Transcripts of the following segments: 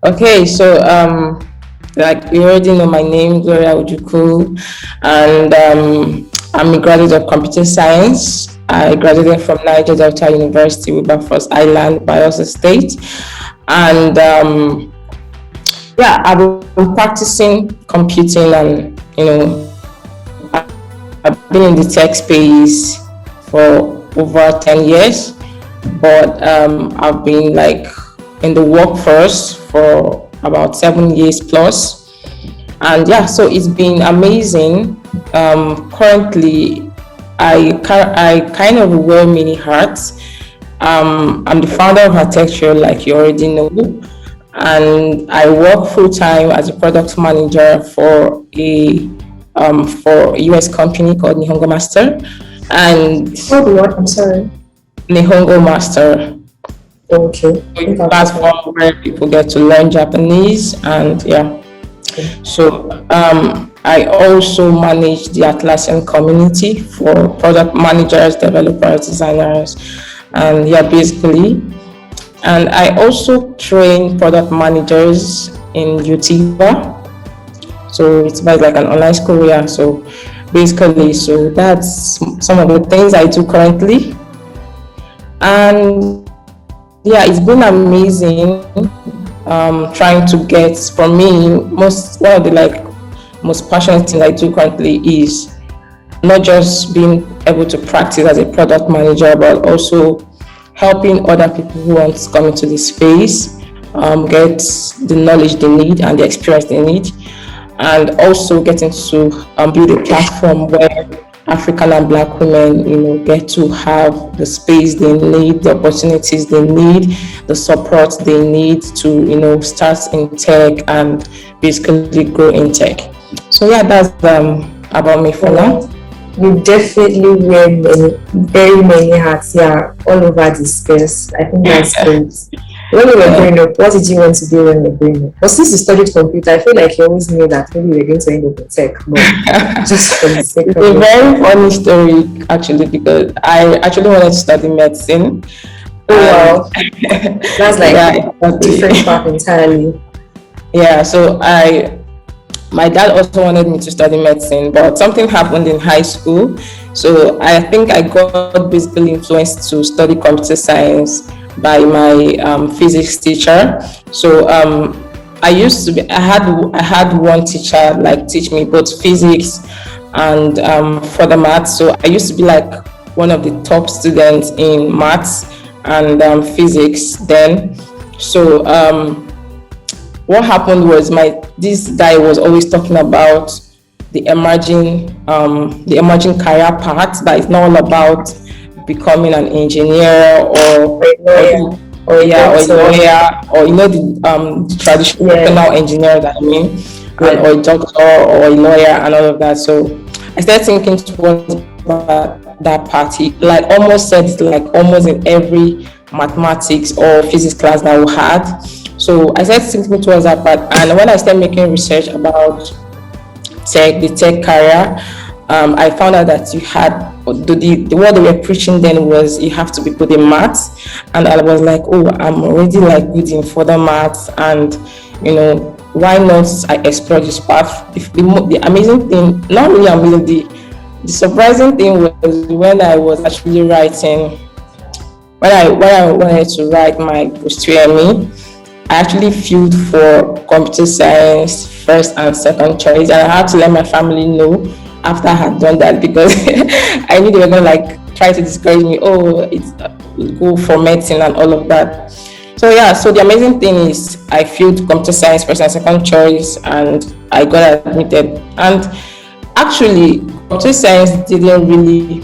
Okay, so like you already know my name, Gloria Ojukwu, and I'm a graduate of computer science. I graduated from Niger Delta University, Wilberforce Island, Bayelsa State, and yeah, I've been practicing computing, and I've been in the tech space for over 10 years, but I've been like in the workforce for about 7 years plus. And yeah, so it's been amazing. Currently, I kind of wear many hats. I'm the founder of Hertechtrail, like you already know, and I work full time as a product manager for a US company called Nihongo Master, and What? I'm sorry. Nihongo Master. Okay. It's a platform where people get to learn Japanese, and yeah. So I also manage the Atlassian community for product managers, developers, designers, and yeah, basically. And I also train product managers in UTIVA. So it's about like an online school, yeah. So basically, so that's some of the things I do currently. And yeah, it's been amazing trying to get, for me, one of the like most passionate things I do currently is not just being able to practice as a product manager, but also helping other people who want to come into this space get the knowledge they need and the experience they need, and also getting to build a platform where African and Black women, get to have the space they need, the opportunities they need, the support they need to, start in tech and basically grow in tech. So yeah, that's about me for now. You definitely wear very many hats, yeah, all over the space. I think that's great. When you were growing up, what did you want to do when you were growing up? But since you studied computer, I feel like you always knew that maybe you were going to end up in tech, but just for the sake of It's a very funny story, actually, because I actually wanted to study medicine. Oh wow, that's like a different path entirely. Yeah, so my dad also wanted me to study medicine, but something happened in high school. So I think I got basically influenced to study computer science by my physics teacher. So I had one teacher like teach me both physics and further maths. So I used to be like one of the top students in maths and physics then. So what happened was this guy was always talking about the emerging career path, that it's not all about becoming an engineer or a lawyer, or the traditional engineer that I mean, or a doctor or a lawyer and all of that. So I started thinking towards that party, like almost said like almost in every mathematics or physics class that we had. So I started thinking towards that part, and when I started making research about the tech career, I found out that you had what they were preaching then was you have to be good in maths, and I was like, oh, I'm already like good in further maths, and why not I explore this path? If the amazing thing, not really amazing, the surprising thing was when I was actually writing, when I wanted to write my post-UME, I actually filled for computer science first and second choice, and I had to let my family know after I had done that, because I knew they were gonna like try to discourage me. Oh, it's go for medicine and all of that. So yeah, so the amazing thing is I filled computer science first and second choice, and I got admitted. And actually, computer science didn't really,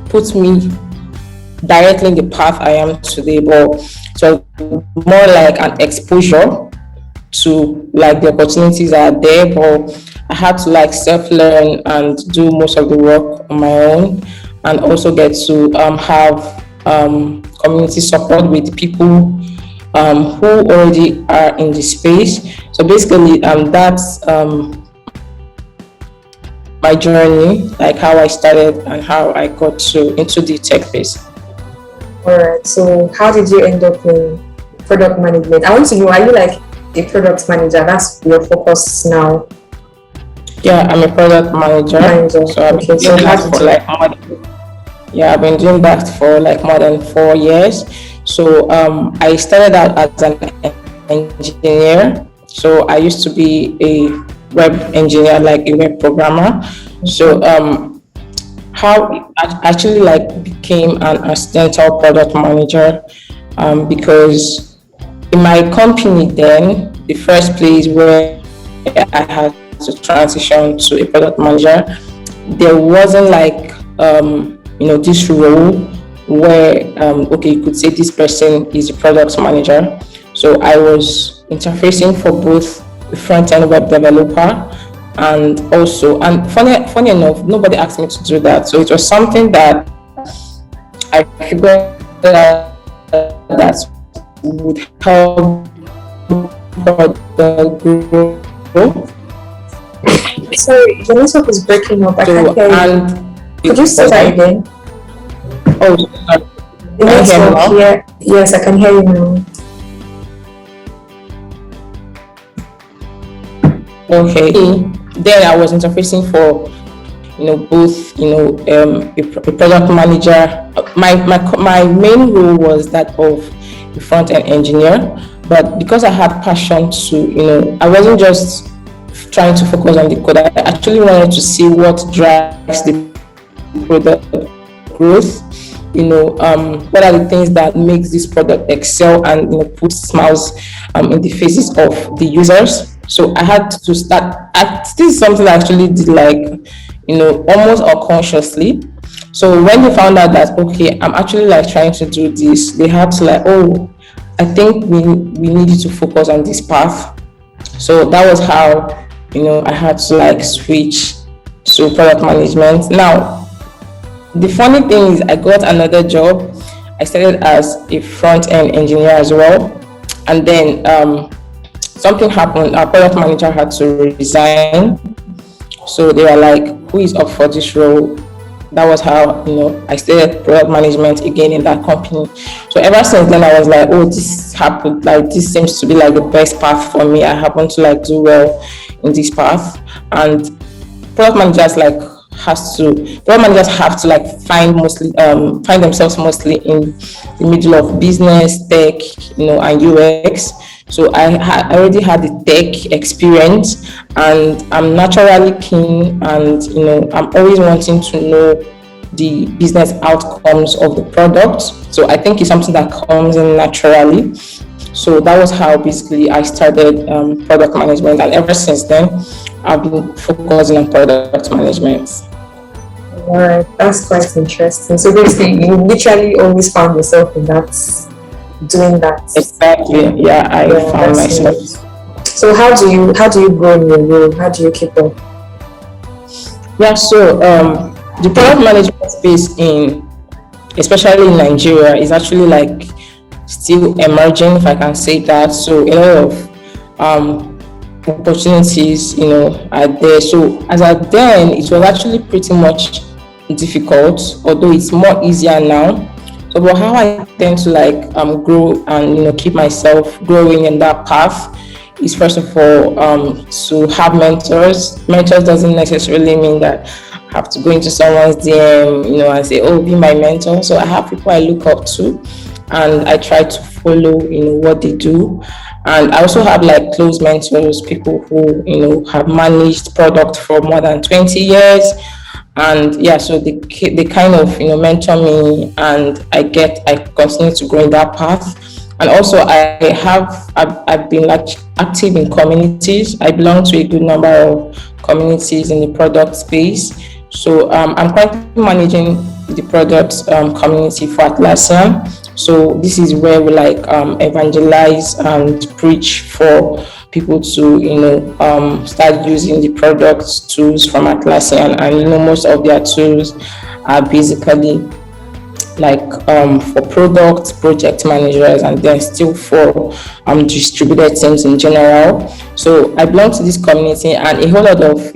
put me directly in the path I am today, but so more like an exposure to like the opportunities that are there, but I had to like self-learn and do most of the work on my own, and also get to have community support with people who already are in the space. So basically that's my journey, like how I started and how I got into the tech space. All right. So how did you end up in product management. I want to know, are you like a product manager? That's your focus now. Yeah, I'm a product manager. So I've been doing that for like more than, yeah, I've been doing that for like more than 4 years. So I started out as an engineer. So I used to be a web engineer, like a web programmer. So how it actually like became an accidental product manager, because in my company then, the first place where I had to transition to a product manager, there wasn't like this role where okay, you could say this person is a product manager. So I was interfacing for both the front end web developer and also, and funny enough, nobody asked me to do that. So it was something that I figured that would help product grow. Sorry, the network is breaking up. I can't hear you. Could you say that again? Oh, sorry. The network here. Yes, I can hear you now. Okay. Then I was interfacing for both a product manager. My main role was that of a front end engineer, but because I had passion to I wasn't just trying to focus on the code. I actually wanted to see what drives the product growth. What are the things that makes this product excel and put smiles in the faces of the users. So I had to start. This is something I actually did like almost unconsciously. So when they found out that okay, I'm actually like trying to do this, they had to like, oh, I think we need you to focus on this path. So that was how I had to like switch to product management. Now, the funny thing is I got another job. I started as a front end engineer as well, and then something happened. Our product manager had to resign. So they were like, who is up for this role? That was how I started product management again in that company. So ever since then I was like, oh, this happened, like this seems to be like the best path for me. I happen to like do well in this path, and product managers have to like find themselves mostly in the middle of business, tech, and UX. So I already had the tech experience, and I'm naturally keen, and I'm always wanting to know the business outcomes of the product. So I think it's something that comes in naturally. So that was how basically I started product management, and ever since then I've been focusing on product management. All right, that's quite interesting. So basically, you literally always found yourself in that, doing that. Exactly. Yeah, I found myself. Nice. So how do you grow in your role? How do you keep up? Yeah. So the product management space especially in Nigeria, is actually like still emerging, if I can say that. So a lot of opportunities, are there. So as at then, it was actually pretty much difficult, although it's more easier now. So, but how I tend to like grow and keep myself growing in that path is, first of all, to have mentors. Mentors doesn't necessarily mean that I have to go into someone's DM, and say, oh, be my mentor. So I have people I look up to, and I try to follow, what they do. And I also have like close mentors, people who, have managed product for more than 20 years. And yeah, so they kind of, mentor me, and I continue to grow in that path. And also I've been like active in communities. I belong to a good number of communities in the product space. So I'm currently managing the product community for Atlassian. So this is where we like evangelize and preach for people to start using the product tools from Atlassian, and most of their tools are basically like for product project managers, and then still for distributed teams in general. So I belong to this community, and a whole lot of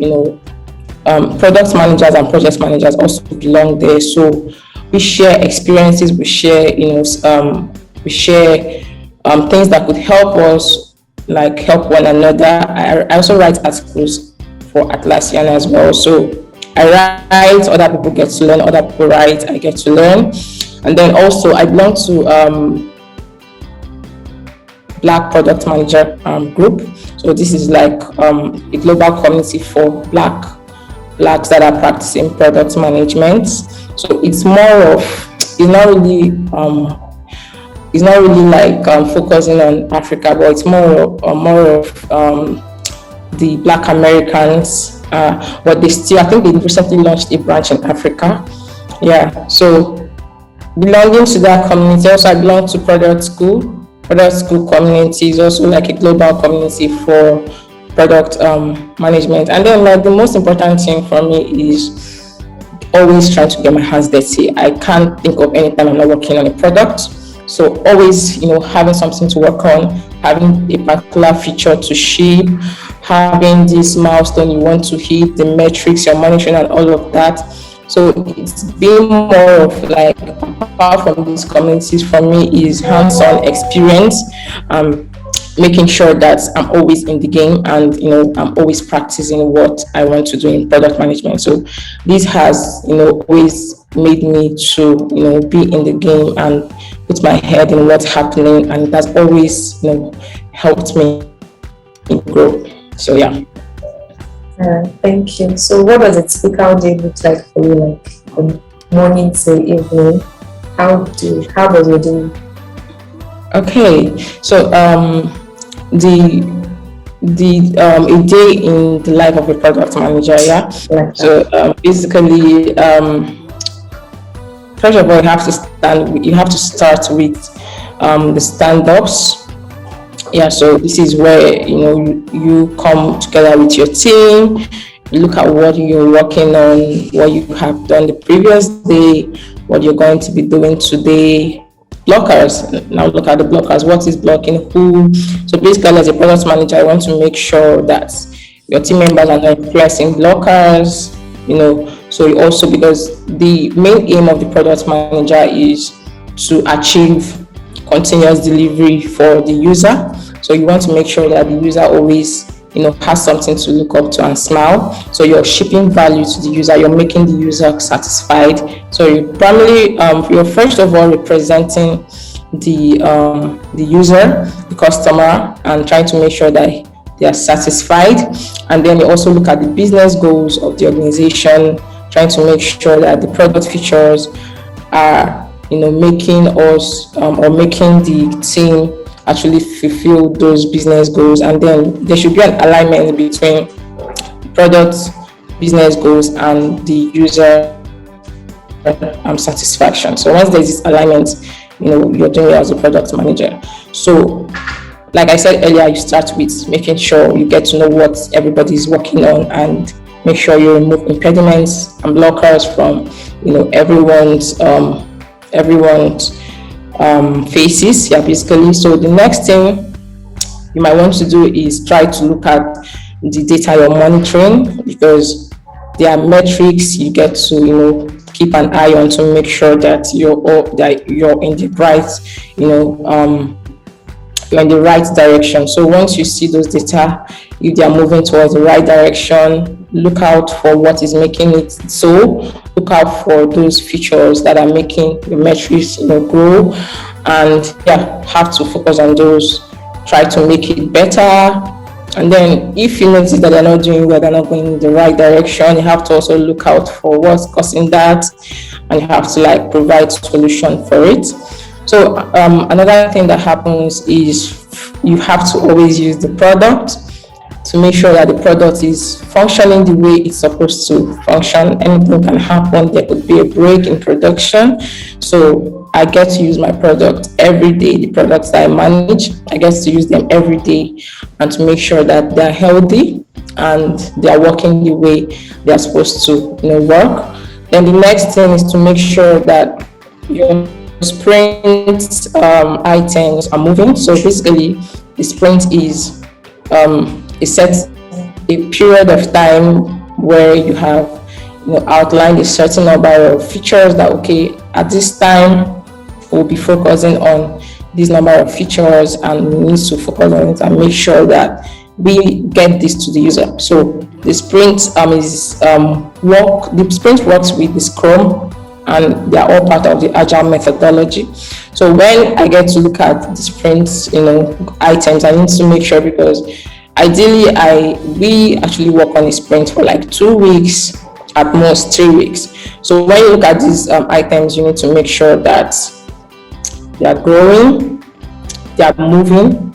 product managers and project managers also belong there. So we share experiences, we share things that could help us, like help one another. I also write articles for Atlassian as well. So I write, other people get to learn, other people write, I get to learn. And then also I belong to Black Product Manager group. So this is like a global community for blacks that are practicing product management. So it's more of, it's not really like focusing on Africa, but it's more of the Black Americans. But I think they recently launched a branch in Africa. Yeah, so belonging to that community. Also, I belong to Product School. Product School community is also like a global community for product management. And then, like, the most important thing for me is always trying to get my hands dirty. I can't think of any time I'm not working on a product. So always, having something to work on, having a particular feature to ship, having this milestone you want to hit, the metrics you're monitoring, and all of that. So it's been more of like, apart from these communities, for me is hands-on experience, making sure that I'm always in the game and I'm always practicing what I want to do in product management. So this has always made me to be in the game and put my head in what's happening, and it has always helped me grow. So yeah. Thank you. So what does a typical day look like for you, like from morning to evening? How does your day? Okay, so a day in the life of a product manager, yeah. So basically, first of all, you have to start with the stand-ups. Yeah, so this is where you come together with your team, you look at what you're working on, what you have done the previous day, what you're going to be doing today. Blockers. Now look at the blockers. What is blocking who? So basically, as a product manager, I want to make sure that your team members are not pressing blockers. So you also, because the main aim of the product manager is to achieve continuous delivery for the user. So you want to make sure that the user always has something to look up to and smile. So you're shipping value to the user, you're making the user satisfied. So you primarily you're first of all representing the user, the customer, and trying to make sure that they are satisfied. And then you also look at the business goals of the organization, trying to make sure that the product features are making us or making the team actually fulfill those business goals. And then there should be an alignment between product business goals and the user satisfaction. So once there's this alignment, you're doing it as a product manager. So like I said earlier, you start with making sure you get to know what everybody's working on and make sure you remove impediments and blockers from everyone's faces, basically. So the next thing you might want to do is try to look at the data you're monitoring, because there are metrics you get to keep an eye on to make sure that you're in the right you're in the right direction. So once you see those data, if they are moving towards the right direction, look out for what is making it so. Look out for those features that are making the metrics grow, and have to focus on those. Try to make it better. And then if you notice that they're not doing well, they're not going in the right direction, you have to also look out for what's causing that, and you have to provide solution for it. So another thing that happens is you have to always use the product to make sure that the product is functioning the way it's supposed to function. Anything can happen. There could be a break in production. So I get to use my product every day. The products that I manage, I get to use them every day, and to make sure that they're healthy and they're working the way they're supposed to work. Then the next thing is to make sure that your sprint items are moving. So basically, the sprint is a period of time where you have outlined a certain number of features that at this time we'll be focusing on this number of features, and we need to focus on it and make sure that we get this to the user. So the sprint the sprint works with the Scrum, and they are all part of the agile methodology. So when I get to look at the sprint, items, I need to make sure, because ideally we actually work on a sprint for like 2 weeks, at most 3 weeks. So when you look at these items, you need to make sure that they are growing, they are moving,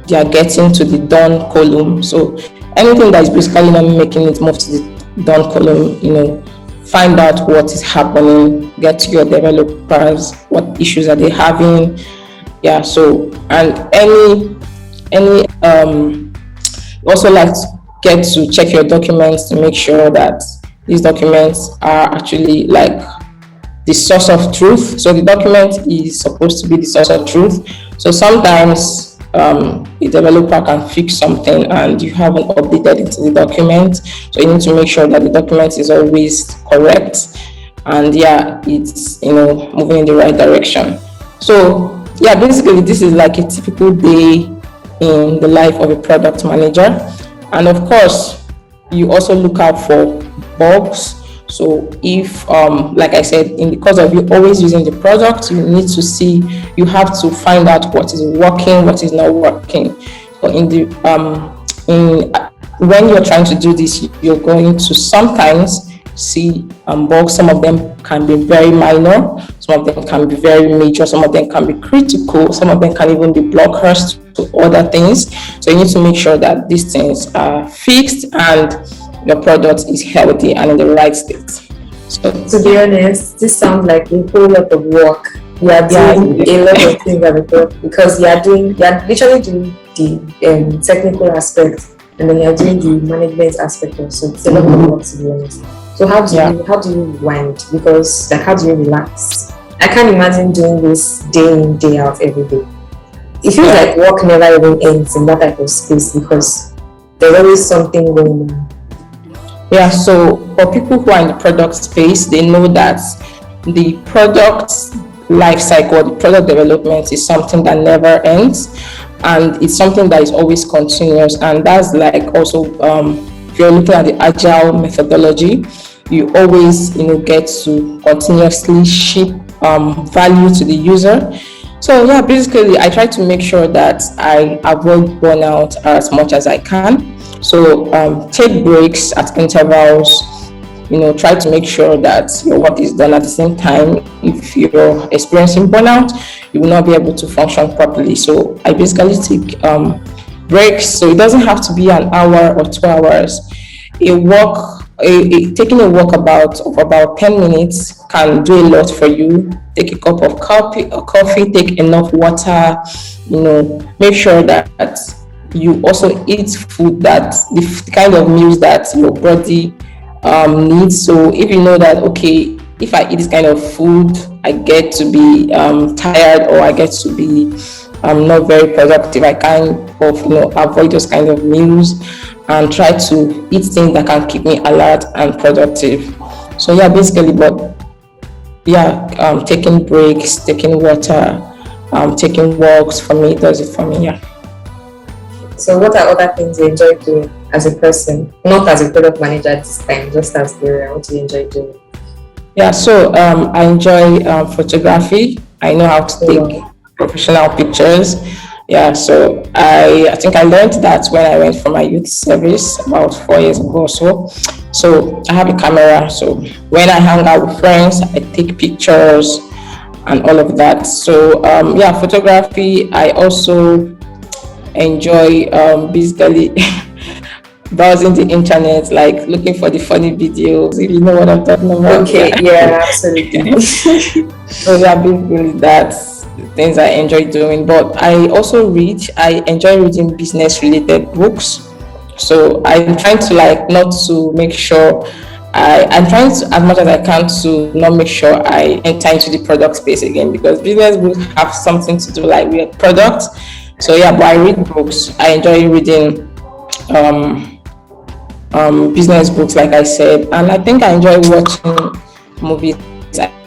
they are getting to the done column. So anything that is basically not making it move to the done column, find out what is happening, get to your developers, what issues are they having. Yeah, so, and also like to get to check your documents to make sure that these documents are actually like the source of truth. So the document is supposed to be the source of truth. So sometimes a developer can fix something and you haven't updated it to the document. So you need to make sure that the document is always correct and it's moving in the right direction. So basically this is like a typical day in the life of a product manager. And of course, you also look out for bugs. So if, like I said, because of you always using the product, you have to find out what is working, what is not working. So when you're trying to do this, you're going to sometimes see bugs. Some of them can be very minor, some of them can be very major, some of them can be critical, some of them can even be blockers to other things. So you need to make sure that these things are fixed and your product is healthy and in the right state. So to be honest, this sounds like a whole lot of work. You are doing a lot of things at the top, because you are literally doing the technical aspect, and then you are doing the management aspect also. It's a lot of work, to be honest. So how do you wind? Because how do you relax? I can't imagine doing this day in, day out, every day. It feels like work never even ends in that type of space, because there's always something going on. Yeah, so for people who are in the product space, they know that the product life cycle, the product development is something that never ends, and it's something that is always continuous. And that's like also, if you're looking at the agile methodology, you always get to continuously ship value to the user. So basically I try to make sure that I avoid burnout as much as I can. So take breaks at intervals, try to make sure that your work is done at the same time. If you're experiencing burnout, you will not be able to function properly. So I basically take breaks. So it doesn't have to be an hour or 2 hours. Taking a walk of about 10 minutes can do a lot for you. Take a cup of coffee, take enough water, make sure that you also eat food, that the kind of meals that your body needs. So if you know that, okay, if I eat this kind of food, I get to be tired, or I get to be not very productive, I kind of avoid those kind of meals and try to eat things that can keep me alert and productive. So basically, taking breaks, taking water, taking walks, for me, does it for me. So what are other things you enjoy doing as a person, not as a product manager at this time, just as Gloria? What do you enjoy doing? So I enjoy photography. I know how to take professional pictures. So I think I learned that when I went for my youth service about 4 years ago or so. So I have a camera. So when I hang out with friends, I take pictures and all of that. So photography. I also enjoy basically browsing the internet, like looking for the funny videos, if you know what I'm talking about. Okay, absolutely. So basically that's the things I enjoy doing. But I also I enjoy reading business related books. So I'm trying to I'm trying to, as much as I can, to not make sure I enter into the product space again, because business books have something to do like with products. So but I read books. I enjoy reading business books, like I said, and I think I enjoy watching movies.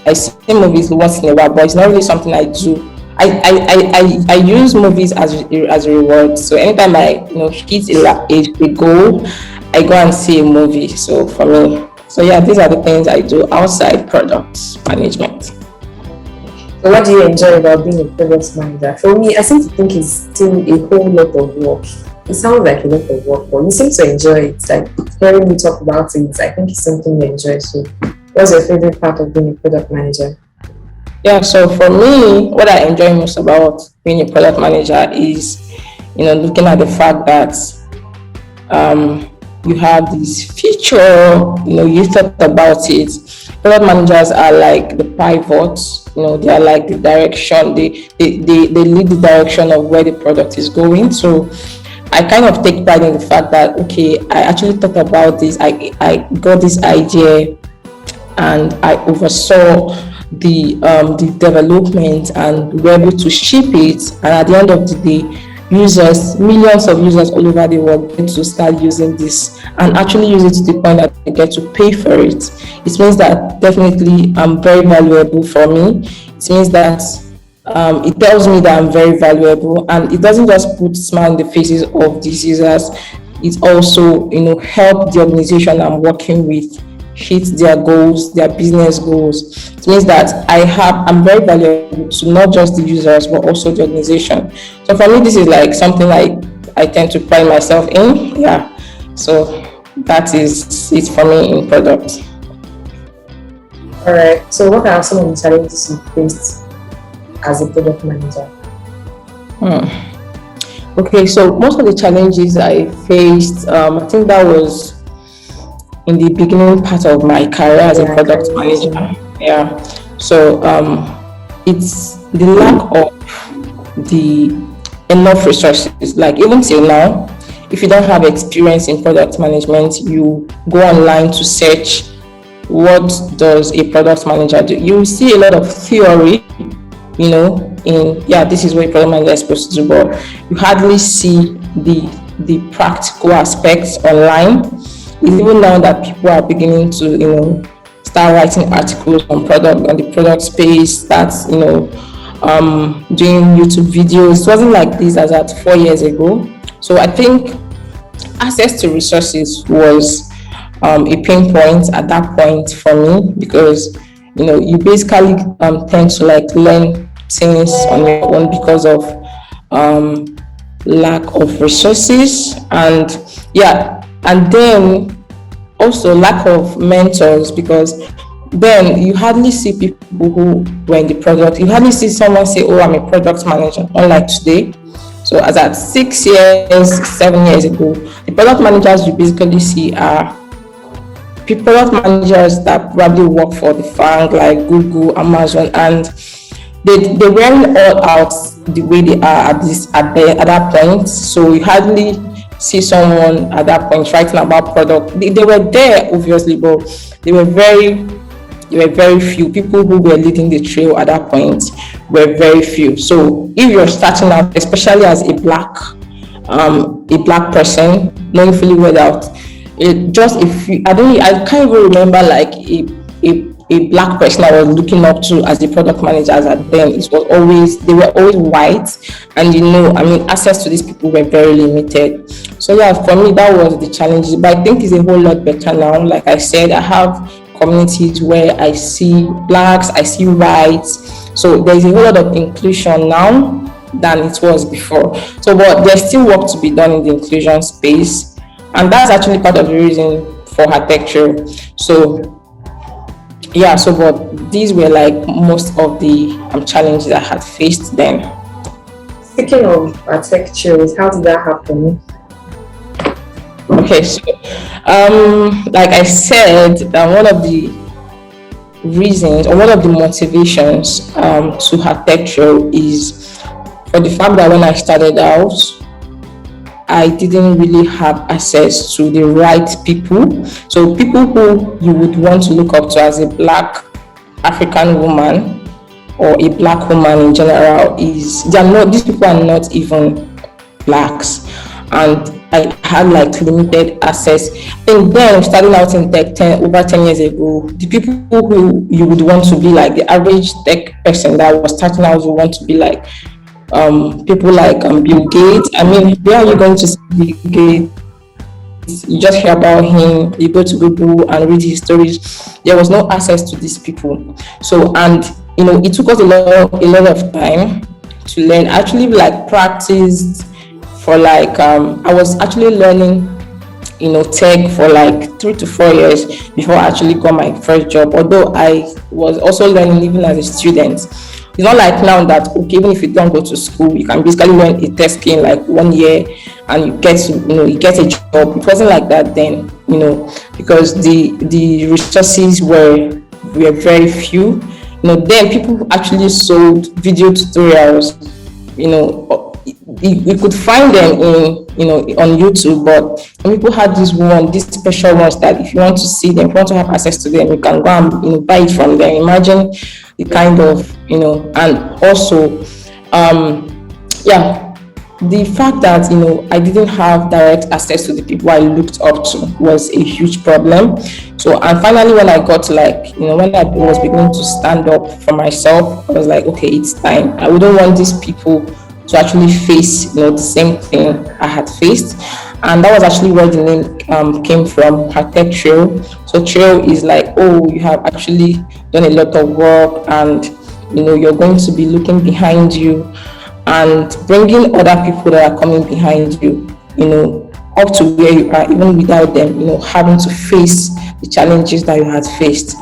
I see movies once in a while, but it's not really something I do I use movies as a reward. So anytime I hit a goal, I go and see a movie. So for me, so yeah, these are the things I do outside product management. So what do you enjoy about being a product manager? For me, I seem to think it's still a whole lot of work. It sounds like a lot of work, but you seem to enjoy it. Like hearing you talk about it, I think it's something you enjoy. So what's your favorite part of being a product manager? Yeah, so for me, what I enjoy most about being a product manager is, looking at the fact that you have this feature, you thought about it. Product managers are like the pivots, they are like the direction, they lead the direction of where the product is going. So I kind of take pride in the fact that, okay, I actually thought about this, I got this idea and I oversaw the development and we're able to ship it, and at the end of the day, millions of users all over the world get to start using this and actually use it to the point that they get to pay for it. It means that definitely I'm very valuable for me. It means that it tells me that I'm very valuable, and it doesn't just put smile in the faces of these users. It also, help the organization I'm working with hit their goals, their business goals. It means that I'm very valuable to not just the users but also the organization. So for me, this is like something I tend to pride myself in. Yeah. So that is it for me in product. All right. So what are some of the challenges you faced as a product manager? Okay, so most of the challenges I faced, I think that was in the beginning part of my career as a product manager. Yeah. So it's the lack of the enough resources. Like even till now, if you don't have experience in product management, you go online to search what does a product manager do. You will see a lot of theory, this is what a product manager is supposed to do, but you hardly see the practical aspects online. It's even now that people are beginning to, start writing articles on the product space, start, doing YouTube videos. It wasn't like this as at 4 years ago. So I think access to resources was a pain point at that point for me, because, you basically tend to like learn things on your own because of lack of resources, and then also lack of mentors, because then you hardly see people who were in the product. You hardly see someone say, oh, I'm a product manager, unlike today. So as at 6 years, 7 years ago, the product managers you basically see are product managers that probably work for the FANG like Google, Amazon, and they weren't all out the way they are at that point. So you hardly see someone at that point writing about product. They were there obviously, but they were very few. People who were leading the trail at that point were very few. So if you're starting out, especially as a black person, knowing fully well that I can't even remember like a black person I was looking up to as a product manager as at then. They were always white, and access to these people were very limited. So yeah, for me that was the challenge, but I think it's a whole lot better now. Like I said, I have communities where I see blacks, I see whites, so there's a whole lot of inclusion now than it was before. So but there's still work to be done in the inclusion space, and that's actually part of the reason for Hertechtrail. So yeah, but these were like most of the challenges I had faced then. Speaking of Hertechtrail, how did that happen? Okay, so like I said, one of the reasons or one of the motivations to Hertechtrail is for the fact that when I started out, I didn't really have access to the right people. So people who you would want to look up to as a black African woman or a black woman in general these people are not even blacks. And I had like limited access. I think then starting out in tech over 10 years ago, the people who you would want to be like, the average tech person that was starting out would want to be like people like Bill Gates. I mean, where are you going to see Bill Gates? You just hear about him, you go to Google and read his stories. There was no access to these people. So, and it took us a lot of time to learn. Actually, like practiced for like I was actually learning tech for like 3 to 4 years before I actually got my first job. Although I was also learning even as a student. It's not like now that okay, even if you don't go to school, you can basically learn a tech skill in like 1 year and you get a job. It wasn't like that then, because the resources were very few. Then people actually sold video tutorials. You could find them on YouTube, but people had these special ones that if you want to see them, if you want to have access to them, you can go and buy it from them. Imagine the kind of and also the fact that I didn't have direct access to the people I looked up to was a huge problem. So, and finally when I got when I was beginning to stand up for myself, I was like, okay, it's time. I wouldn't want these people to actually face the same thing I had faced. And that was actually where the name came from, Hertechtrail. So trail is like, oh, you have actually done a lot of work, and you're going to be looking behind you and bringing other people that are coming behind you, up to where you are, even without them, having to face the challenges that you had faced.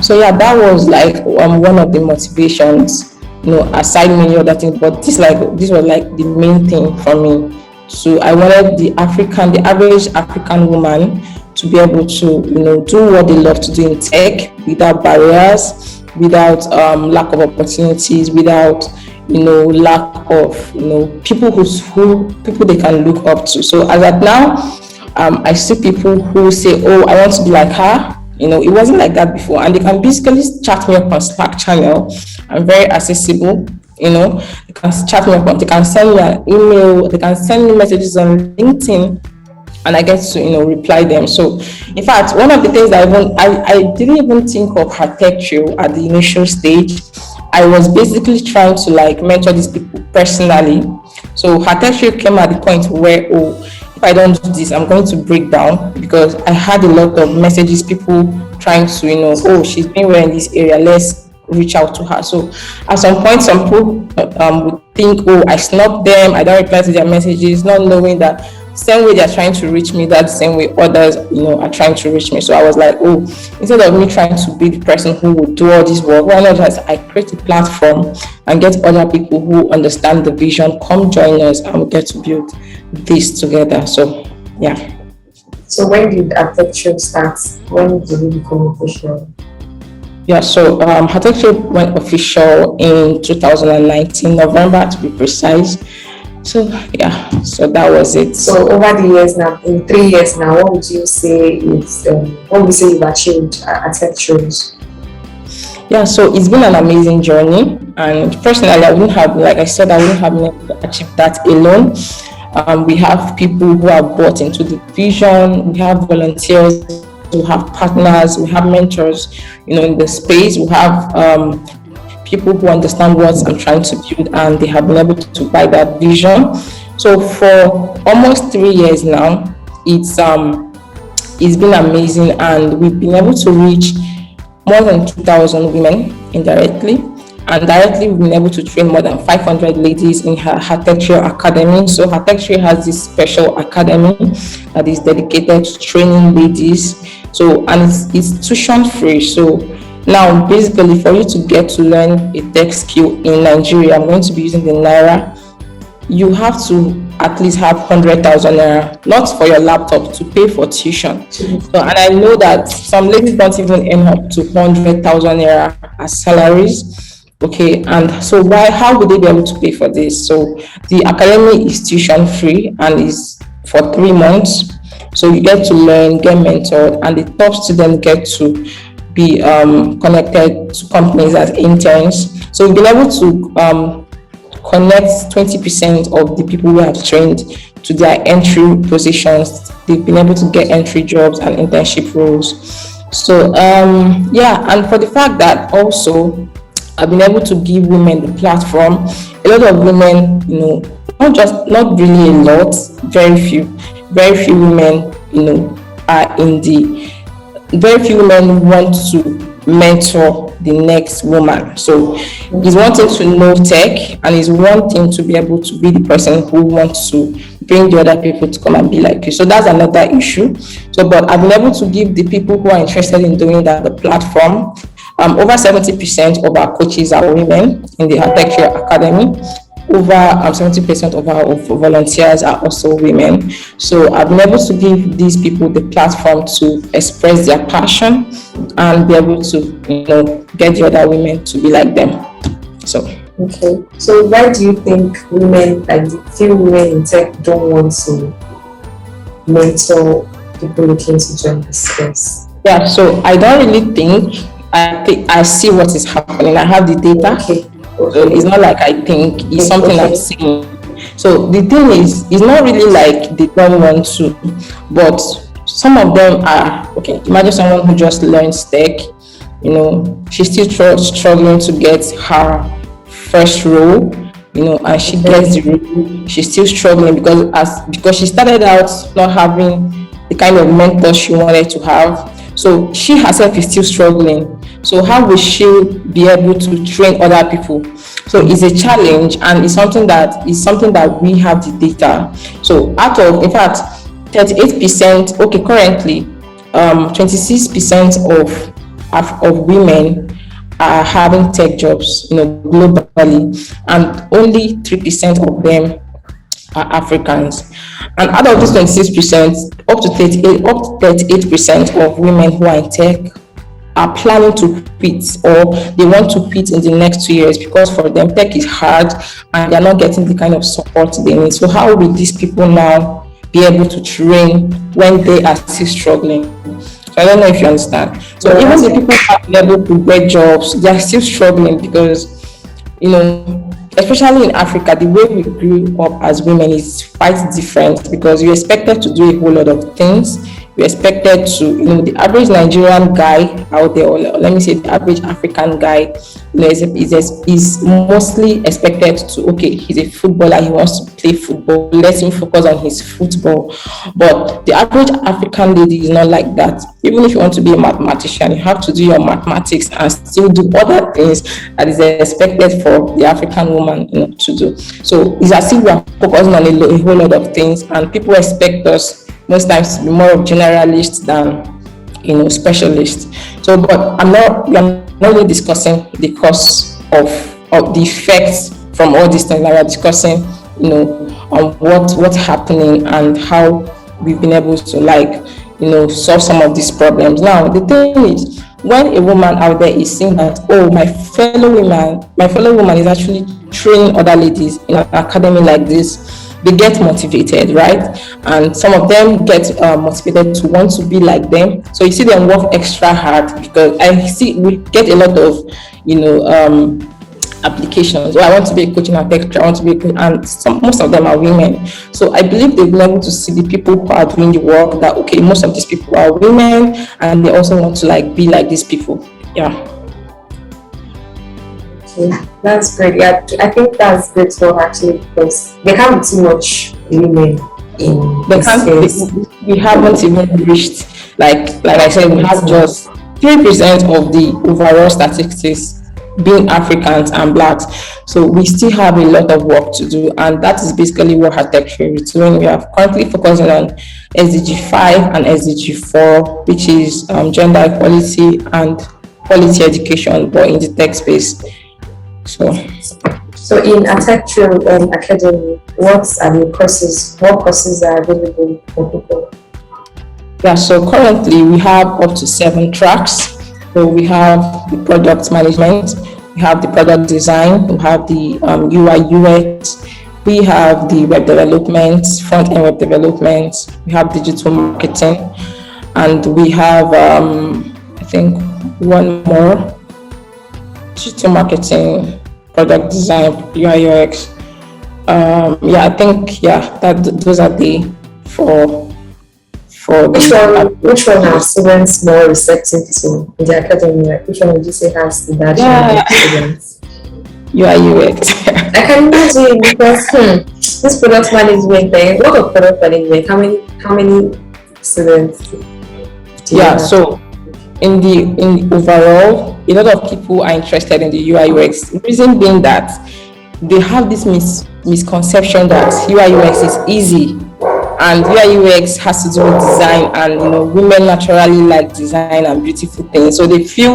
So yeah, that was like one of the motivations, aside many other things, but this was like the main thing for me. So I wanted the average African woman to be able to, do what they love to do in tech without barriers, without lack of opportunities, without lack of people people they can look up to. So as at now, I see people who say, oh, I want to be like her. It wasn't like that before, and they can basically chat me up on Slack channel. I'm very accessible. They can chat me up, they can send me an email, they can send me messages on LinkedIn, and I get to reply them. So in fact, one of the things that I didn't even think of Hertechtrail at the initial stage. I was basically trying to mentor these people personally. So Hertechtrail came at the point where, oh, if I don't do this, I'm going to break down, because I had a lot of messages, people trying to, oh, she's been well in this area, let's reach out to her. So at some point, some people would think, oh, I snubbed them, I don't reply to their messages, not knowing that same way they're trying to reach me, that same way others, are trying to reach me. So I was like, oh, instead of me trying to be the person who would do all this work, why not just I create a platform and get other people who understand the vision, come join us, and we get to build this together. So yeah. So when did Hertechtrail start? When did it become official? Yeah, so Hertechtrail went official in 2019, November to be precise. So yeah, so that was it. So over the years now, in 3 years now, what would you say you've achieved at Hertechtrail? Yeah, so it's been an amazing journey, and personally, I wouldn't have been able to achieve that alone. We have people who have bought into the vision, we have volunteers, we have partners, we have mentors, in the space. We have people who understand what I'm trying to build, and they have been able to buy that vision. So for almost 3 years now, it's been amazing, and we've been able to reach more than 2,000 women indirectly, and directly we've been able to train more than 500 ladies in her Hertechtrail Academy. So Hertechtrail has this special academy that is dedicated to training ladies. So, and it's tuition free. So now basically for you to get to learn a tech skill in Nigeria, I'm going to be using the Naira, you have to at least have 100,000 Naira, not for your laptop, to pay for tuition. So, and I know that some ladies don't even earn up to 100,000 Naira as salaries. Okay, and so how would they be able to pay for this? So the academy is tuition free and is for 3 months. So you get to learn, get mentored, and the top students get to be connected to companies as interns. So we've been able to connect 20% of the people we have trained to their entry positions. They've been able to get entry jobs and internship roles. So and for the fact that also I've been able to give women the platform. A lot of women, not really a lot, very few women, are in the, very few women want to mentor the next woman. So it's one thing to know tech, and it's one thing to be able to be the person who wants to bring the other people to come and be like you. So that's another issue. So, but I've been able to give the people who are interested in doing that the platform. Over 70% of our coaches are women in the Hertechtrail Academy. Over 70% of our volunteers are also women. So I've been able to give these people the platform to express their passion and be able to, get the other women to be like them. So. Okay. So why do you think women, like the few women in tech, don't want to mentor people looking to join the space? Yeah. So I don't really think. I see what is happening. I have the data. Okay. So it's not like I think, it's something I'm seeing. So the thing is, it's not really like they don't want to, but some of them are, okay, imagine someone who just learns tech, she's still struggling to get her first role, and she gets the role, she's still struggling because she started out not having the kind of mentor she wanted to have. So she herself is still struggling. So how will she be able to train other people? So it's a challenge, and it's something that we have the data. So in fact, 38%, okay, currently, 26% of women are having tech jobs, globally, and only 3% of them are Africans. And out of this 26%, up to 38% of women who are in tech are planning to quit, or they want to quit in the next 2 years because for them tech is hard and they're not getting the kind of support they need. So how will these people now be able to train when they are still struggling? So I don't know if you understand. So even the people who are able to get jobs, they're still struggling because, especially in Africa, the way we grew up as women is quite different because you're expected to do a whole lot of things. You're expected to, the average Nigerian guy out there, or let me say the average African guy, is mostly expected to, okay, he's a footballer, he wants to play football, let him focus on his football. But the average African lady is not like that. Even if you want to be a mathematician, you have to do your mathematics and still do other things that is expected for the African woman, to do. So it's as if we are focusing on a whole lot of things, and people expect us most times to be more of generalists than specialists. So, but we are not really discussing the cause of the effects from all these things. We are discussing, on what's happening and how we've been able to solve some of these problems. Now, the thing is, when a woman out there is saying that, oh, my fellow woman is actually training other ladies in an academy like this, they get motivated, right? And some of them get motivated to want to be like them. So you see them work extra hard because we get a lot of, applications. I want to be a coach in Hertechtrail, I want to be a coach, and most of them are women. So I believe they've been able to see the people who are doing the work that, okay, most of these people are women, and they also want to be like these people. Yeah. That's great. Yeah, I think that's great for actually because there can't be too much women in this. We haven't even reached, like I said, we have just 3% of the overall statistics being Africans and Blacks. So we still have a lot of work to do, and that is basically what Hertechtrail is doing. We are currently focusing on SDG 5 and SDG 4, which is gender equality and quality education, but in the tech space. So in Hertechtrail Academy, what are the courses? What courses are available for people? Yeah, so currently we have up to 7 tracks. So we have the product management, we have the product design, we have the UIUX, we have the web development, front-end web development, we have digital marketing, and we have, I think, one more. Digital marketing, product design, UIUX, Yeah, I think that those are the for Which one are students more receptive to in the academy? Like, which one would you say has the yeah, of students? UIUX. I can imagine because this product management thing. What of product management? How many students do you Yeah, have? so in the overall, a lot of people are interested in the UIUX. Reason being that they have this misconception that UIUX is easy, and UIUX has to do with design, and women naturally like design and beautiful things, so they feel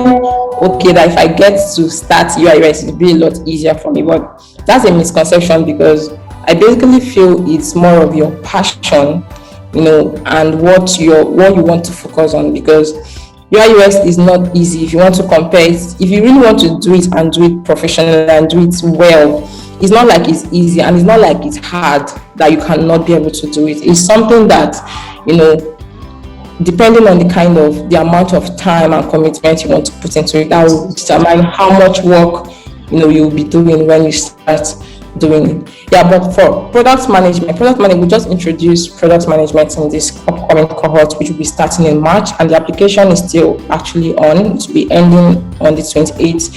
okay that if I get to start UIUX, it'll be a lot easier for me. But that's a misconception, because I basically feel it's more of your passion, and what you want to focus on, because UIUX is not easy. If you want to compare it, if you really want to do it and do it professionally and do it well, it's not like it's easy, and it's not like it's hard that you cannot be able to do it. It's something that, depending on the amount of time and commitment you want to put into it, that will determine how much work, you'll be doing when you start doing it. Yeah, but for product management, we just introduced product management in this upcoming cohort, which will be starting in March, and the application is still actually on. It will be ending on the 28th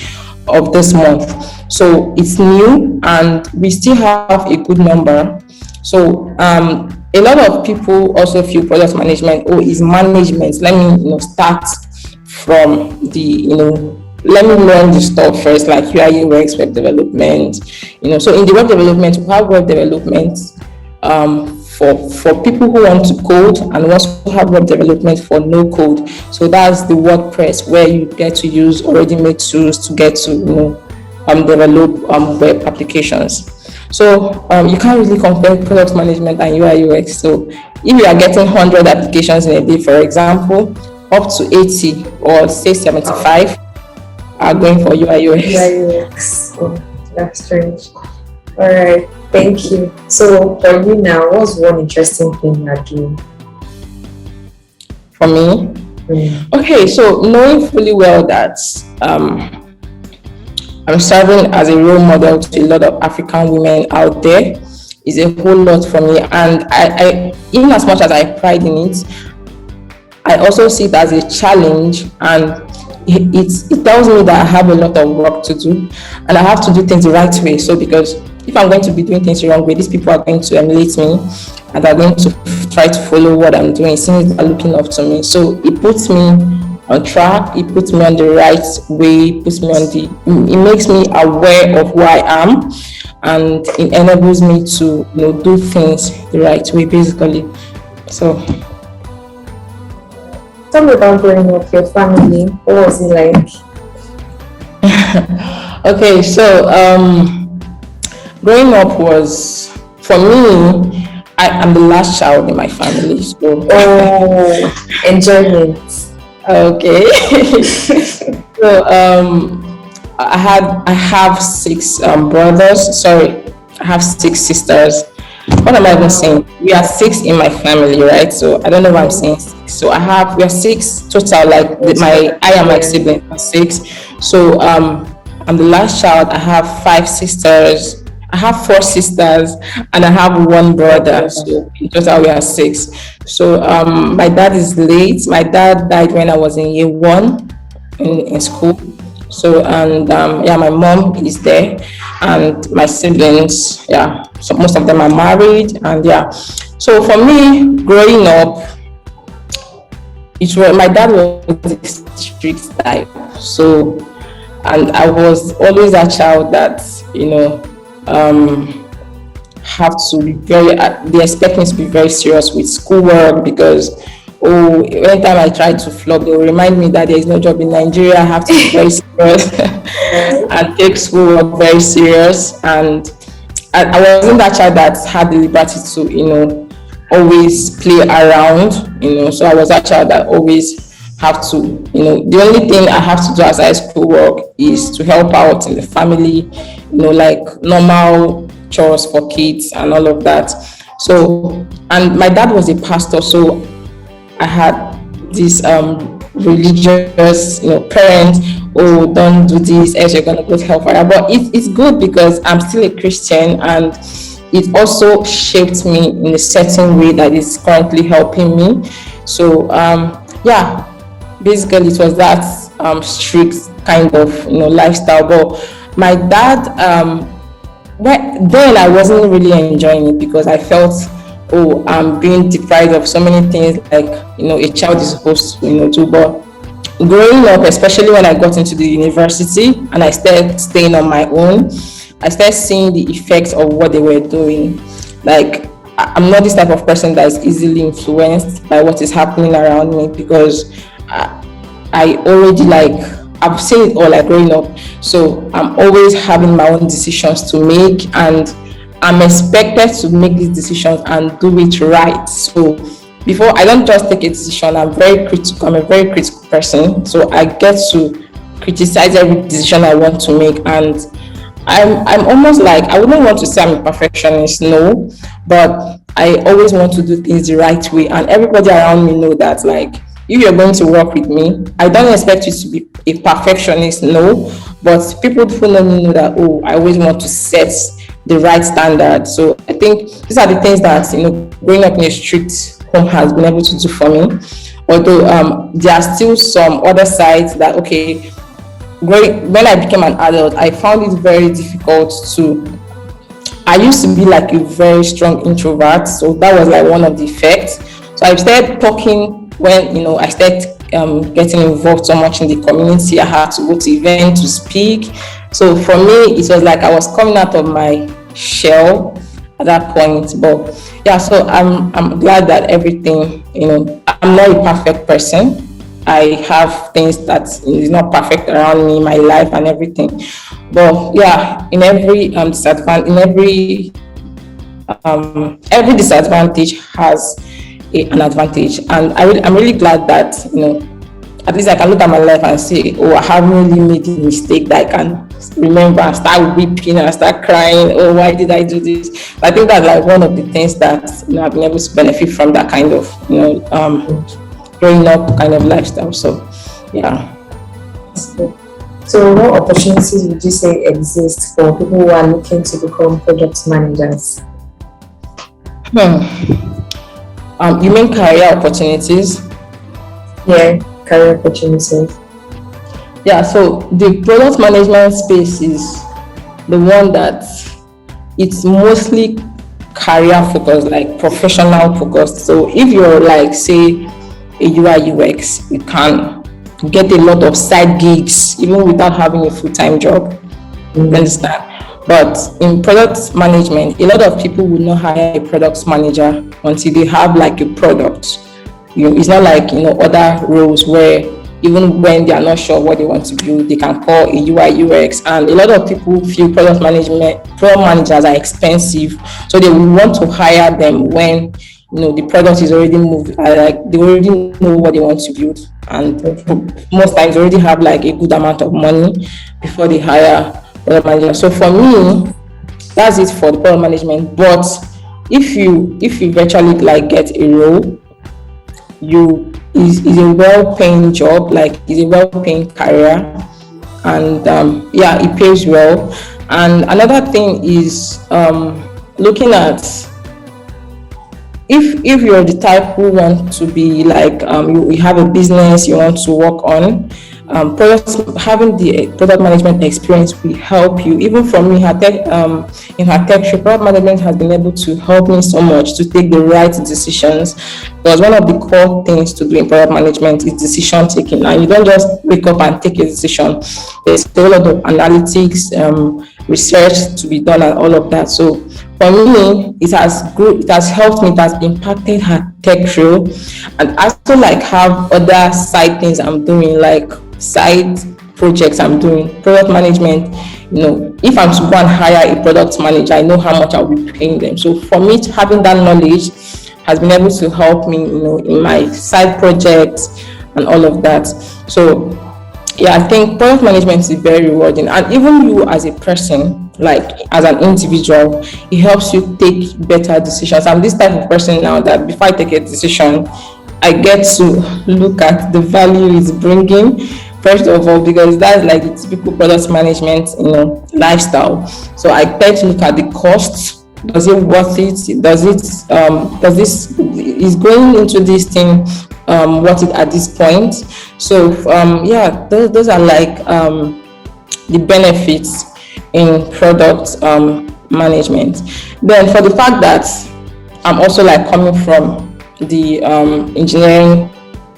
of this month. So it's new, and we still have a good number. So a lot of people also feel product management is management. Let me start from the let me learn the stuff first, like UI UX, web development. So in the web development, we have web development for people who want to code, and we also have web development for no code. So that's the WordPress, where you get to use already made tools to get to develop web applications. So you can't really compare product management and UI UX. So if you are getting 100 applications in a day, for example, up to 80 or say 75 are going for UI UX. UI UX. Oh, that's strange. All right, thank you. So for you now, what's one interesting thing you're doing? For me? Okay, so knowing fully well that I'm serving as a role model to a lot of African women out there is a whole lot for me. And I even as much as I pride in it, I also see it as a challenge, and it tells me that I have a lot of work to do, and I have to do things the right way. So because if I'm going to be doing things the wrong way, these people are going to emulate me, and are going to try to follow what I'm doing, since they're looking up to me. So it puts me on track, it puts me on the right way, it makes me aware of who I am, and it enables me to do things the right way, basically. So tell me about growing up, your family. What was it like? Okay, so growing up was, for me, I'm the last child in my family. So Enjoyment. Okay. So I have six brothers. Sorry, I have six sisters. What am I even saying? We are six in my family, right? So I don't know why I'm saying six. So we are six total. Like I am my sibling are six. So I'm the last child. I have five sisters. I have four sisters, and I have one brother. So in total we are six. So my dad is late. My dad died when I was in year one in school. So and my mom is there, and my siblings, so most of them are married, and so for me growing up, my dad was a strict type, so, and I was always that child that have to be they expect me to be very serious with schoolwork, because anytime I try to flop, they will remind me that there is no job in Nigeria. I have to be very serious and take schoolwork very serious. And I wasn't that child that had the liberty to, always play around, So I was that child that always have to, the only thing I have to do as schoolwork is to help out in the family, like normal chores for kids and all of that. So, and my dad was a pastor, so I had this religious, parents, don't do this, else you're gonna go to hellfire. But it's good because I'm still a Christian, and it also shaped me in a certain way that is currently helping me. So yeah, basically it was that strict kind of lifestyle. But my dad, then I wasn't really enjoying it because I felt, oh, I'm being deprived of so many things like a child is supposed to do. But growing up, especially when I got into the university and I started staying on my own, I started seeing the effects of what they were doing. Like, I'm not this type of person that is easily influenced by what is happening around me, because I already, I've seen it all, like, growing up. So I'm always having my own decisions to make, and I'm expected to make these decisions and do it right. So before, I don't just take a decision, I'm a very critical person. So I get to criticize every decision I want to make. And I'm almost like, I wouldn't want to say I'm a perfectionist, no, but I always want to do things the right way. And everybody around me know that, like, if you're going to work with me, I don't expect you to be a perfectionist, no, but people who know me know that, oh, I always want to set the right standard. So I think these are the things that, growing up in a strict home has been able to do for me. Although there are still some other sides that, okay, when I became an adult, I found it very difficult to. I used to be like a very strong introvert, so that was like one of the effects. So I started talking when I started getting involved so much in the community. I had to go to events to speak. So for me, it was like I was coming out of my shell at that point. But yeah, so I'm glad that everything, I'm not a perfect person. I have things that is not perfect around me, my life and everything. But yeah, in every every disadvantage has an advantage, and I'm really glad that at least I can look at my life and say, oh, I haven't really made a mistake that I can remember and start weeping and start crying. Oh, why did I do this? I think that's like one of the things that I've been able to benefit from, that kind of growing up kind of lifestyle. So yeah. So what opportunities would you say exist for people who are looking to become product managers? You mean career opportunities? Yeah, career opportunities. Yeah, so the product management space is the one that it's mostly career focused, like professional focused. So if you're like, say, a UIUX, you can get a lot of side gigs even without having a full-time job. You understand? But in product management, a lot of people will not hire a product manager until they have like a product. It's not like other roles where even when they are not sure what they want to do, they can call a UIUX. And a lot of people feel product managers are expensive, so they will want to hire them when the product is already moved, like they already know what they want to build, and most times they already have like a good amount of money before they hire product manager. So for me, that's it for the product management. But if you virtually like get a role, is a well-paying job, like is a well-paying career, and yeah, it pays well. And another thing is looking at, if you're the type who want to be like you have a business you want to work on, having the product management experience will help you. Even from me, in Hertechtrail, product management has been able to help me so much to take the right decisions, because one of the core things to do in product management is decision taking, and you don't just wake up and take a decision. There's a lot of analytics, research to be done and all of that. So for me, it has helped me, it has impacted Hertechtrail, and also like have other side things I'm doing, like side projects I'm doing. Product management, if I'm to go and hire a product manager, I know how much I'll be paying them. So for me, having that knowledge has been able to help me, in my side projects and all of that. So yeah, I think product management is very rewarding, and even you as a person, like as an individual, it helps you take better decisions. I'm this type of person now that before I take a decision, I get to look at the value it's bringing, first of all, because that's like the typical product management, lifestyle. So I tend to look at the costs Does it worth it? Does this is going into this thing worth it at this point? So yeah, those are like the benefits in product management. Then for the fact that I'm also like coming from the engineering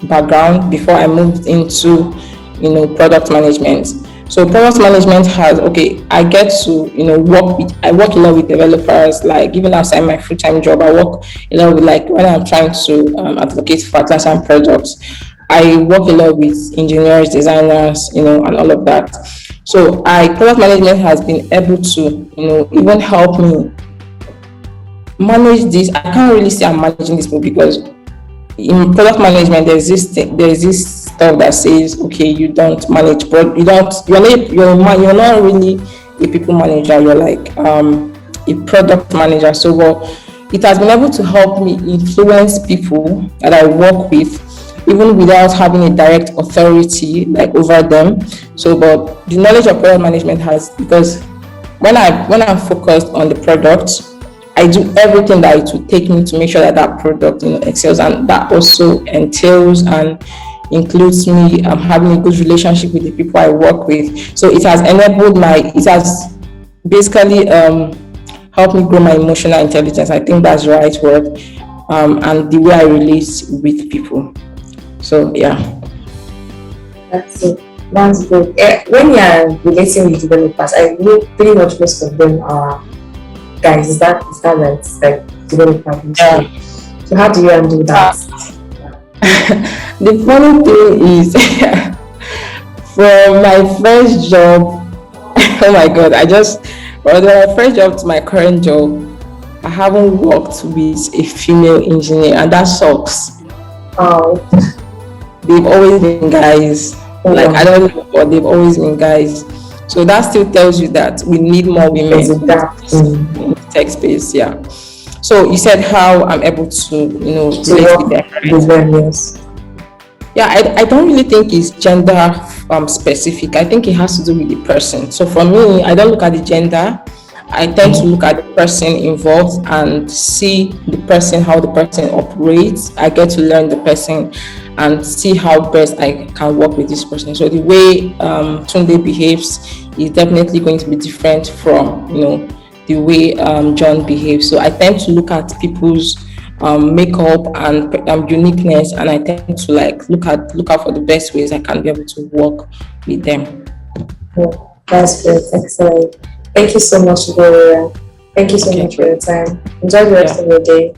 background before I moved into product management. So product management has, okay, I get to I work a lot with developers, like even outside my full-time job. I work a lot with, like, when I'm trying to advocate for Atlassian products, I work a lot with engineers, designers, and all of that. So product management has been able to even help me manage this. I can't really say I'm managing this because in product management there's this stuff that says, okay, you don't manage, but you're not really a people manager, you're like a product manager. So it has been able to help me influence people that I work with, even without having a direct authority like over them. So but the knowledge of product management has, because when I'm focused on the product, I do everything that it would take me to make sure that product excels, and that also entails and includes me having a good relationship with the people I work with. So it has basically helped me grow my emotional intelligence. I think that's the right word, and the way I relate with people. So yeah. That's it. That's good. When you are relating with developers, I know pretty much most of them are guys. Is that right? Like developers. Yeah. So how do you handle that? The funny thing is, for my first job, oh my god, from my first job to my current job, I haven't worked with a female engineer, and that sucks. Oh. They've always been guys. Oh, like, wow. I don't know, but they've always been guys. So that still tells you that we need more women in the tech space. Yeah. So you said how I'm able to, relate with them. Right? Yes. Yeah, I don't really think it's gender specific. I think it has to do with the person. So for me, I don't look at the gender. I tend to look at the person involved and see the person, how the person operates. I get to learn the person and see how best I can work with this person. So the way Tunde behaves is definitely going to be different from the way John behaves. So I tend to look at people's makeup and uniqueness, and I tend to look out for the best ways I can be able to work with them. Oh, that's great. Excellent. Thank you so much, Gloria. Thank you so much for your time. Enjoy the rest of your day.